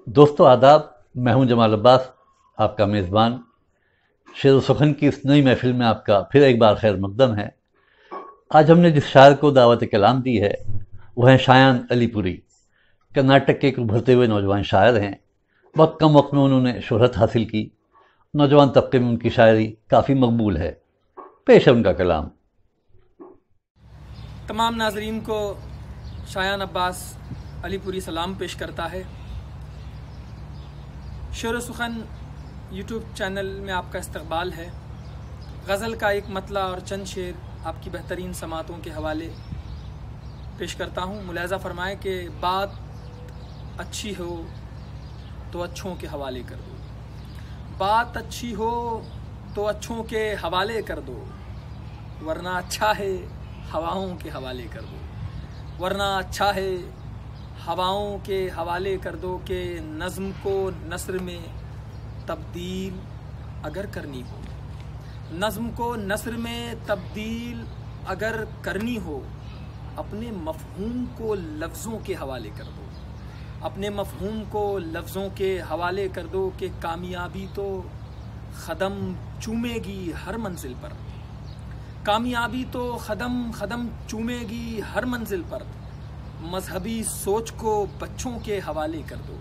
دوستو آداب، میں ہوں جمال عباس، آپ کا میزبان۔ شعر و سخن کی اس نئی محفل میں آپ کا پھر ایک بار خیر مقدم ہے۔ آج ہم نے جس شاعر کو دعوت کلام دی ہے وہ ہیں شایان علی پوری۔ کرناٹک کے ایک ابھرتے ہوئے نوجوان شاعر ہیں۔ بہت کم وقت میں انہوں نے شہرت حاصل کی۔ نوجوان طبقے میں ان کی شاعری کافی مقبول ہے۔ پیش ہے ان کا کلام۔ تمام ناظرین کو شایان عباس علی پوری سلام پیش کرتا ہے۔ شعر و سخن یوٹیوب چینل میں آپ کا استقبال ہے۔ غزل کا ایک مطلع اور چند شعر آپ کی بہترین سماعتوں کے حوالے پیش کرتا ہوں۔ ملاحظہ فرمائے کہ بات اچھی ہو تو اچھوں کے حوالے کر دو، بات اچھی ہو تو اچھوں کے حوالے کر دو، ورنہ اچھا ہے ہواؤں کے حوالے کر دو، ورنہ اچھا ہے ہواؤں کے حوالے کر دو کہ نظم کو نثر میں تبدیل اگر کرنی ہو، نظم کو نثر میں تبدیل اگر کرنی ہو، اپنے مفہوم کو لفظوں کے حوالے کر دو، اپنے مفہوم کو لفظوں کے حوالے کر دو کہ کامیابی تو قدم چومے گی ہر منزل پر، کامیابی تو قدم چومے گی ہر منزل پر، مذہبی سوچ کو بچوں کے حوالے کر دو،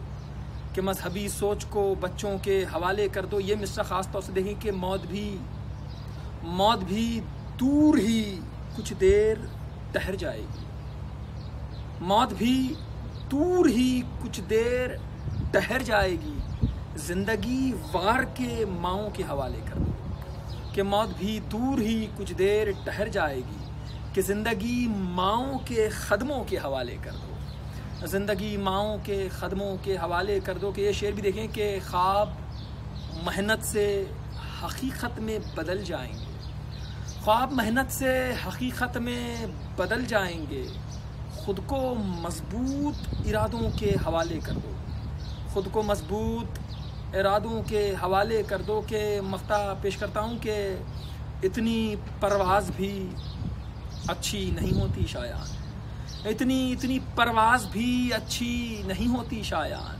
کہ مذہبی سوچ کو بچوں کے حوالے کر دو۔ یہ مصرع خاص طور سے دیکھیں کہ موت بھی دور ہی کچھ دیر ٹھہر جائے گی، موت بھی دور ہی کچھ دیر ٹھہر جائے گی، زندگی وار کے ماؤں کے حوالے کر دو، کہ موت بھی دور ہی کچھ دیر ٹھہر جائے گی، کہ زندگی ماؤں کے خدموں کے حوالے کر دو، زندگی ماؤں کے خدموں کے حوالے کر دو۔ کہ یہ شعر بھی دیکھیں کہ خواب محنت سے حقیقت میں بدل جائیں گے، خواب محنت سے حقیقت میں بدل جائیں گے، خود کو مضبوط ارادوں کے حوالے کر دو، خود کو مضبوط ارادوں کے حوالے کر دو۔ کہ مقطع پیش کرتا ہوں کہ اتنی پرواز بھی اچھی نہیں ہوتی شایان، اتنی پرواز بھی اچھی نہیں ہوتی شایان،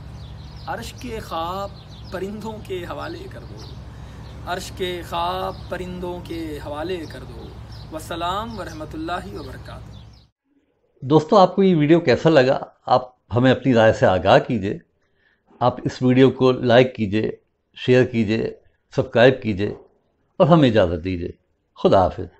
عرش کے خواب پرندوں کے حوالے کر دو، عرش کے خواب پرندوں کے حوالے کر دو۔ والسلام ورحمۃ اللہ وبرکاتہ۔ دوستو آپ کو یہ ویڈیو کیسا لگا؟ آپ ہمیں اپنی رائے سے آگاہ کیجئے۔ آپ اس ویڈیو کو لائک کیجئے، شیئر کیجئے، سبسکرائب کیجئے اور ہمیں اجازت دیجئے۔ خدا حافظ۔